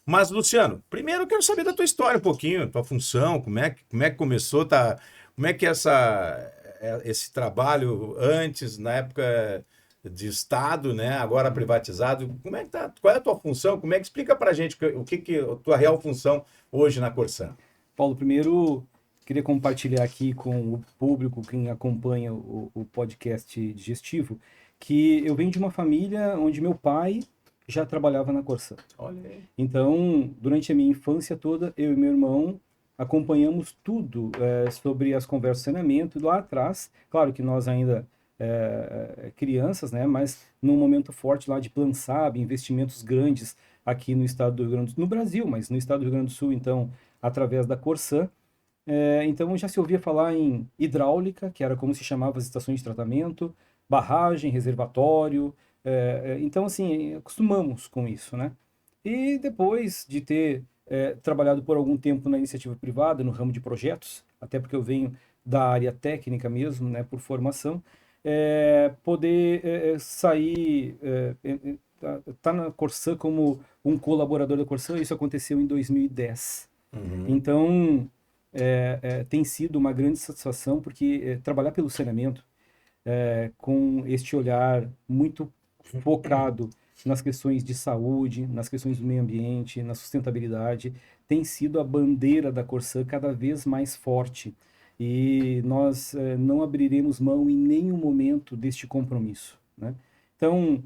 Mas, Luciano, primeiro eu quero saber da tua história um pouquinho, tua função, como é que começou, tá? Como é que esse trabalho antes, na época de Estado, né? Agora privatizado, como é que tá? Qual é a tua função? Como é que explica pra gente o que a tua real função hoje na Corsan? Paulo, primeiro queria compartilhar aqui com o público, quem acompanha o podcast digestivo, que eu venho de uma família onde meu pai já trabalhava na Corsã. Olha aí. Então, durante a minha infância toda, eu e meu irmão acompanhamos tudo sobre as conversas de saneamento lá atrás. Claro que nós ainda crianças, né? Mas num momento forte lá de Plan SAB, investimentos grandes aqui no estado do Rio Grande do Sul, no Brasil, mas no estado do Rio Grande do Sul, então, através da Corsã. Então já se ouvia falar em hidráulica, que era como se chamava as estações de tratamento, barragem, reservatório. Então, assim, acostumamos com isso, né? E depois de ter trabalhado por algum tempo na iniciativa privada, no ramo de projetos, até porque eu venho da área técnica mesmo, né, por formação, poder sair, tá na Corsã como um colaborador da Corsã, isso aconteceu em 2010. Uhum. Então, tem sido uma grande satisfação, porque trabalhar pelo saneamento com este olhar muito focado nas questões de saúde, nas questões do meio ambiente, na sustentabilidade, tem sido a bandeira da Corsã cada vez mais forte. E nós não abriremos mão em nenhum momento deste compromisso, né? Então,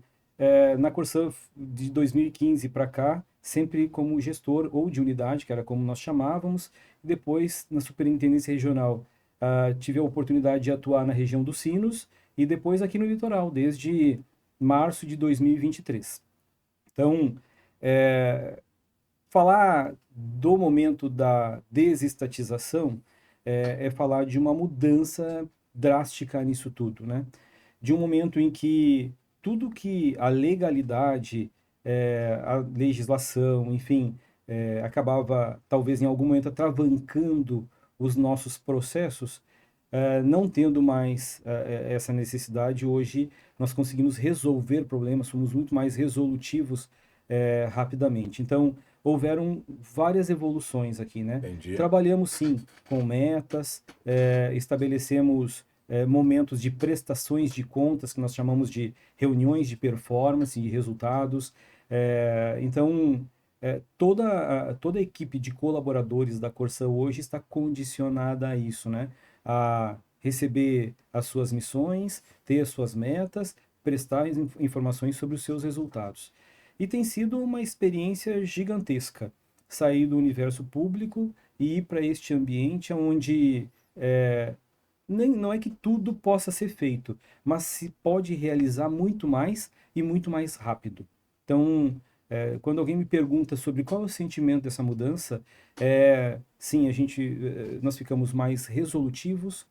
na Corsã de 2015 para cá, sempre como gestor ou de unidade, que era como nós chamávamos, depois na Superintendência Regional tive a oportunidade de atuar na região dos Sinos e depois aqui no litoral, desde março de 2023. Então, é, falar do momento da desestatização é falar de uma mudança drástica nisso tudo, né? De um momento em que tudo que a legalidade, a legislação, enfim, acabava talvez em algum momento atravancando os nossos processos, não tendo mais essa necessidade, hoje nós conseguimos resolver problemas, somos muito mais resolutivos rapidamente. Então, houveram várias evoluções aqui, né? Entendi. Trabalhamos sim com metas, estabelecemos momentos de prestações de contas, que nós chamamos de reuniões de performance e resultados. Então, toda a equipe de colaboradores da Corsa hoje está condicionada a isso, né? A receber as suas missões, ter as suas metas, prestar informações sobre os seus resultados. E tem sido uma experiência gigantesca sair do universo público e ir para este ambiente onde não é que tudo possa ser feito, mas se pode realizar muito mais e muito mais rápido. Então, quando alguém me pergunta sobre qual é o sentimento dessa mudança, sim, nós ficamos mais resolutivos,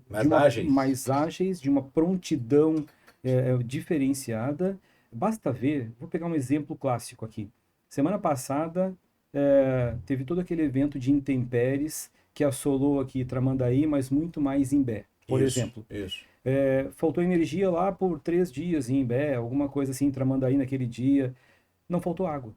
Mais ágeis. mais ágeis, de uma prontidão diferenciada. Basta ver, vou pegar um exemplo clássico aqui. Semana passada, teve todo aquele evento de intempéries que assolou aqui Tramandaí, mas muito mais Imbé. Por Isso, exemplo, isso. faltou energia lá por 3 dias em Imbé, alguma coisa assim em Tramandaí naquele dia. Não faltou água.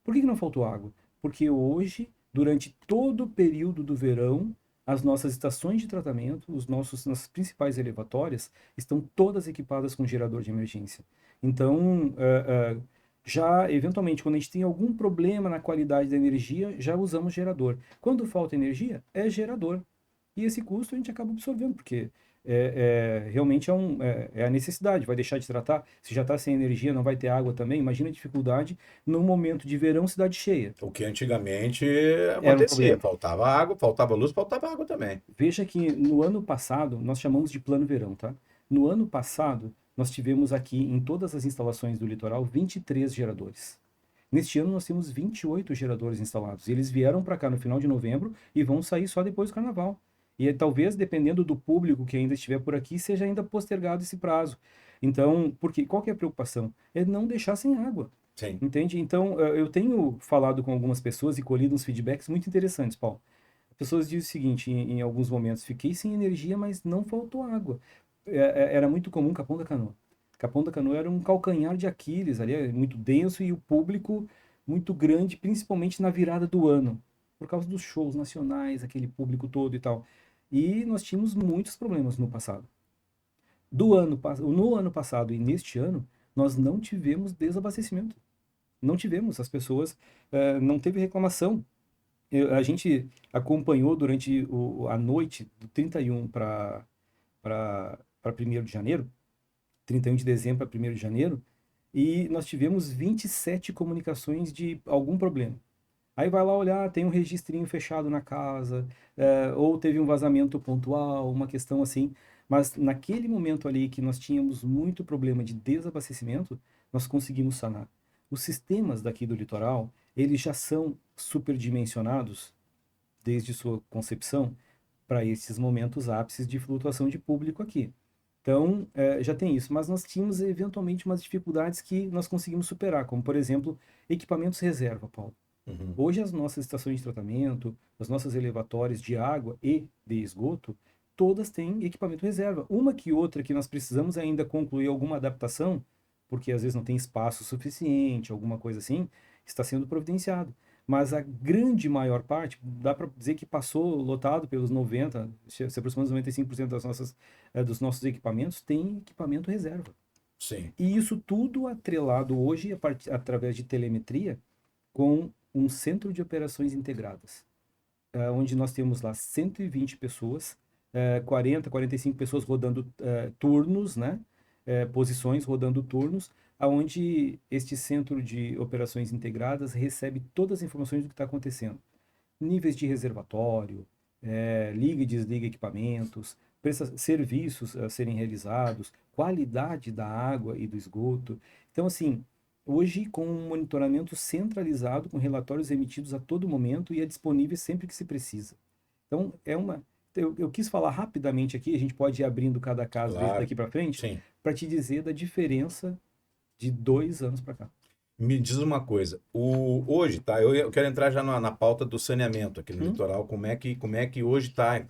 Por que não faltou água? Porque hoje, durante todo o período do verão, as nossas estações de tratamento, nossas principais elevatórias, estão todas equipadas com gerador de emergência. Então, já eventualmente, quando a gente tem algum problema na qualidade da energia, já usamos gerador. Quando falta energia, é gerador. E esse custo a gente acaba absorvendo, porque realmente é a necessidade. Vai deixar de tratar? Se já está sem energia, não vai ter água também. Imagina a dificuldade no momento de verão, cidade cheia. O que antigamente Era um acontecia. problema. Faltava água, faltava luz, faltava água também. Veja que no ano passado, nós chamamos de plano verão, tá? No ano passado, nós tivemos aqui em todas as instalações do litoral 23 geradores. Neste ano nós temos 28 geradores instalados. E eles vieram para cá no final de novembro e vão sair só depois do carnaval. E talvez, dependendo do público que ainda estiver por aqui, seja ainda postergado esse prazo. Então, porque qual que é a preocupação? É não deixar sem água. Sim. Entende? Então, eu tenho falado com algumas pessoas e colhido uns feedbacks muito interessantes, Paulo. As pessoas dizem o seguinte, em alguns momentos, fiquei sem energia, mas não faltou água. Era muito comum Capão da Canoa. Capão da Canoa era um calcanhar de Aquiles ali, muito denso e o público muito grande, principalmente na virada do ano, por causa dos shows nacionais, aquele público todo e tal. E nós tínhamos muitos problemas no passado. No ano passado e neste ano, nós não tivemos desabastecimento. Não tivemos, as pessoas não teve reclamação. A gente acompanhou durante a noite do 31 para 1º de janeiro, 31 de dezembro para 1º de janeiro, e nós tivemos 27 comunicações de algum problema. Aí vai lá olhar, tem um registrinho fechado na casa, ou teve um vazamento pontual, uma questão assim. Mas naquele momento ali que nós tínhamos muito problema de desabastecimento, nós conseguimos sanar. Os sistemas daqui do litoral, eles já são superdimensionados desde sua concepção para esses momentos ápices de flutuação de público aqui. Então, já tem isso. Mas nós tínhamos eventualmente umas dificuldades que nós conseguimos superar, como por exemplo, equipamentos reserva, Paulo. Uhum. Hoje as nossas estações de tratamento, as nossas elevatórias de água e de esgoto, todas têm equipamento reserva. Uma que outra que nós precisamos ainda concluir alguma adaptação, porque às vezes não tem espaço suficiente, alguma coisa assim, está sendo providenciado. Mas a grande maior parte, dá para dizer que passou lotado pelos 90, se aproxima dos 95% dos nossos equipamentos, tem equipamento reserva. Sim. E isso tudo atrelado hoje, através de telemetria, com um centro de operações integradas, onde nós temos lá 120 pessoas, 40, 45 pessoas rodando turnos, né? Posições rodando turnos, aonde este centro de operações integradas recebe todas as informações do que está acontecendo. Níveis de reservatório, liga e desliga equipamentos, serviços a serem realizados, qualidade da água e do esgoto. Então, assim, hoje com um monitoramento centralizado, com relatórios emitidos a todo momento e é disponível sempre que se precisa. Então, eu quis falar rapidamente aqui, a gente pode ir abrindo cada caso Claro. daqui para frente, Sim. para te dizer da diferença de 2 anos para cá. Me diz uma coisa, hoje, tá? Eu quero entrar já na pauta do saneamento aqui no litoral. Como é que hoje está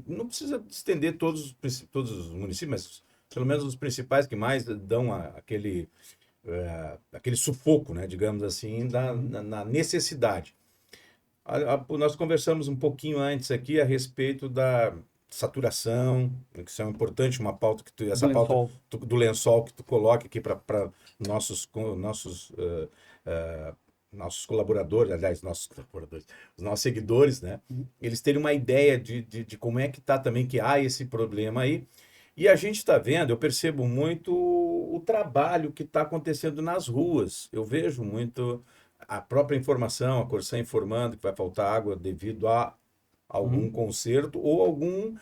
não precisa estender todos os municípios, mas pelo menos os principais que mais dão aquele sufoco, né, digamos assim, na necessidade. Nós conversamos um pouquinho antes aqui a respeito da saturação, que isso é importante, uma pauta essa pauta do lençol que tu coloca aqui para nossos colaboradores, aliás, os nossos seguidores, né? Eles terem uma ideia de como é que está também, que há esse problema aí. E a gente está vendo, eu percebo muito o trabalho que está acontecendo nas ruas. Eu vejo muito a própria informação, a Corsã informando que vai faltar água devido a algum conserto ou algum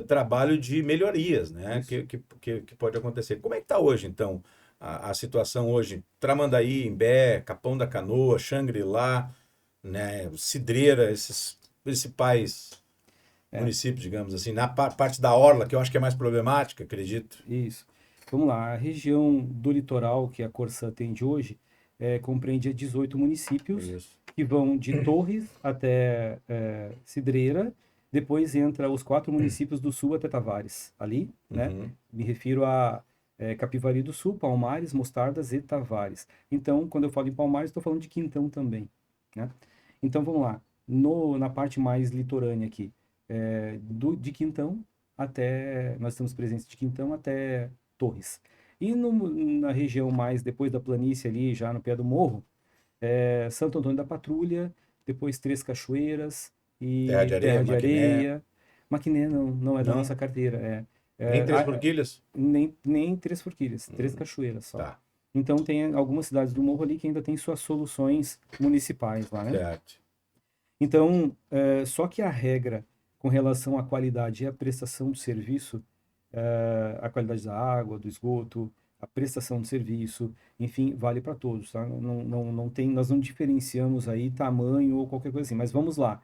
trabalho de melhorias, né? Que pode acontecer. Como é que está hoje, então, a situação hoje? Tramandaí, Imbé, Capão da Canoa, Xangri-Lá, né? Cidreira, esses principais municípios, digamos assim, na parte da orla, que eu acho que é mais problemática, acredito. Isso. Vamos lá, a região do litoral que a Corsã atende hoje compreende 18 municípios Isso. que vão de Torres até Cidreira, depois entra os 4 municípios do sul até Tavares, ali, né? Me refiro a Capivari do Sul, Palmares, Mostardas e Tavares. Então, quando eu falo em Palmares, estou falando de Quintão também, né? Então, vamos lá, na parte mais litorânea aqui, de Quintão nós estamos presentes de Quintão até Torres. E na região mais depois da planície ali, já no pé do morro, Santo Antônio da Patrulha, depois Três Cachoeiras e Terra de Areia, Terra de Maquiné. Areia. Maquiné não é da Não? nossa carteira. Nem Três Forquilhas? Nem Três Forquilhas, Três Cachoeiras só. Tá. Então tem algumas cidades do morro ali que ainda tem suas soluções municipais lá, né? Certo. Então, só que a regra com relação à qualidade e à prestação do serviço, a qualidade da água, do esgoto, a prestação do serviço, enfim, vale para todos, tá? Não tem, nós não diferenciamos aí tamanho ou qualquer coisa assim, mas vamos lá.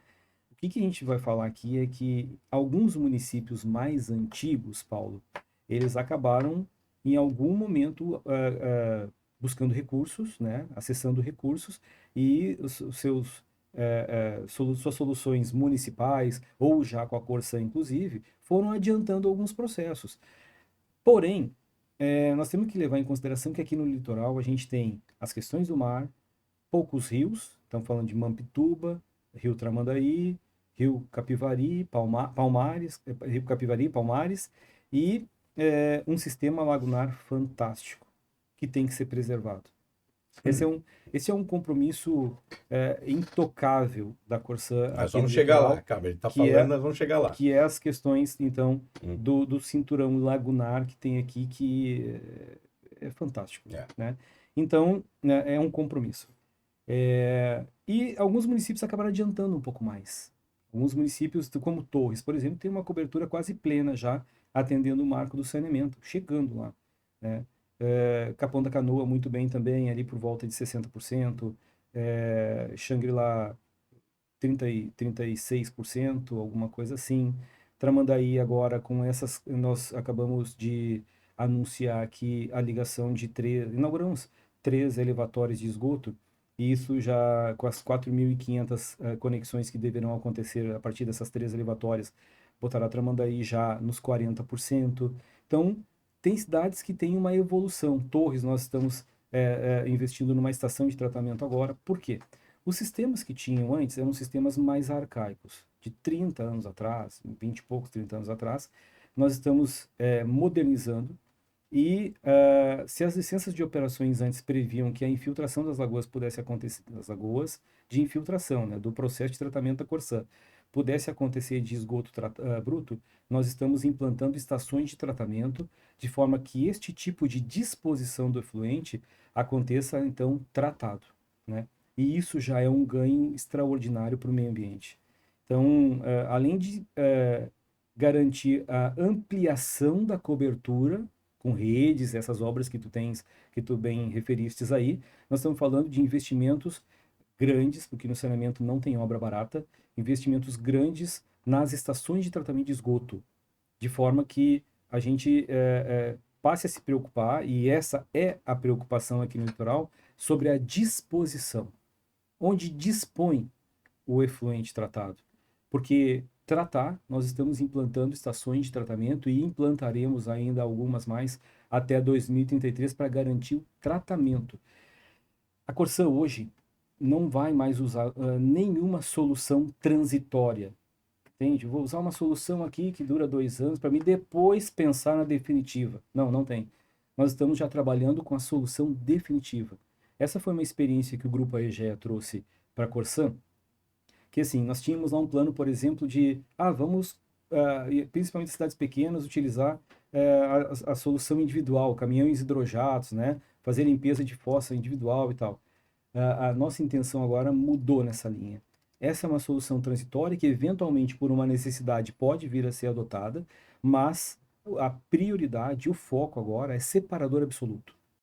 O que a gente vai falar aqui é que alguns municípios mais antigos, Paulo, eles acabaram em algum momento buscando recursos, né? Acessando recursos e suas soluções municipais, ou já com a Corsã, inclusive, foram adiantando alguns processos. Porém, nós temos que levar em consideração que aqui no litoral a gente tem as questões do mar, poucos rios, estamos falando de Mampituba, Rio Tramandaí, Rio Capivari, Palmares, Rio Capivari, Palmares, e um sistema lagunar fantástico que tem que ser preservado. Esse é um compromisso intocável da Corsã Nós aqui no vamos chegar lá, litoral, cara. Ele está que falando, nós vamos chegar lá. que é as questões, então, do cinturão lagunar que tem aqui, que é fantástico, né? Então, né, é um compromisso. E alguns municípios acabaram adiantando um pouco mais. Alguns municípios, como Torres, por exemplo, tem uma cobertura quase plena já, atendendo o marco do saneamento, chegando lá, né? Capão da Canoa, muito bem também, ali por volta de 60%. Xangri-Lá, 36%, alguma coisa assim. Tramandaí agora, com essas, nós acabamos de anunciar que a ligação de inauguramos 3 elevatórios de esgoto, e isso já com as 4.500 conexões que deverão acontecer a partir dessas 3 elevatórias, botará Tramandaí já nos 40%. Então, tem cidades que têm uma evolução. Torres, nós estamos investindo numa estação de tratamento agora. Por quê? Os sistemas que tinham antes eram sistemas mais arcaicos, de 30 anos atrás, 20 e poucos, 30 anos atrás. Nós estamos modernizando e se as licenças de operações antes previam que a infiltração das lagoas pudesse acontecer, das lagoas de infiltração, né, do processo de tratamento da Corsã, pudesse acontecer de esgoto bruto, nós estamos implantando estações de tratamento de forma que este tipo de disposição do efluente aconteça, então, tratado, né? E isso já é um ganho extraordinário para o meio ambiente. Então, além de garantir a ampliação da cobertura com redes, essas obras que tu tens, que tu bem referistes aí, nós estamos falando de investimentos grandes, porque no saneamento não tem obra barata, investimentos grandes nas estações de tratamento de esgoto, de forma que a gente passe a se preocupar, e essa é a preocupação aqui no litoral, sobre a disposição, onde dispõe o efluente tratado. Porque tratar, nós estamos implantando estações de tratamento e implantaremos ainda algumas mais até 2033 para garantir o tratamento. A Corsã hoje não vai mais usar nenhuma solução transitória. Entende? Vou usar uma solução aqui que dura 2 anos para mim depois pensar na definitiva. Não, não tem. Nós estamos já trabalhando com a solução definitiva. Essa foi uma experiência que o Grupo AEGEA trouxe para a Corsã, que assim, nós tínhamos lá um plano, por exemplo, de, vamos, principalmente em cidades pequenas, utilizar a solução individual, caminhões hidrojatos, né? Fazer limpeza de fossa individual e tal. A nossa intenção agora mudou nessa linha. Essa é uma solução transitória que, eventualmente, por uma necessidade, pode vir a ser adotada, mas a prioridade, o foco agora é separador absoluto.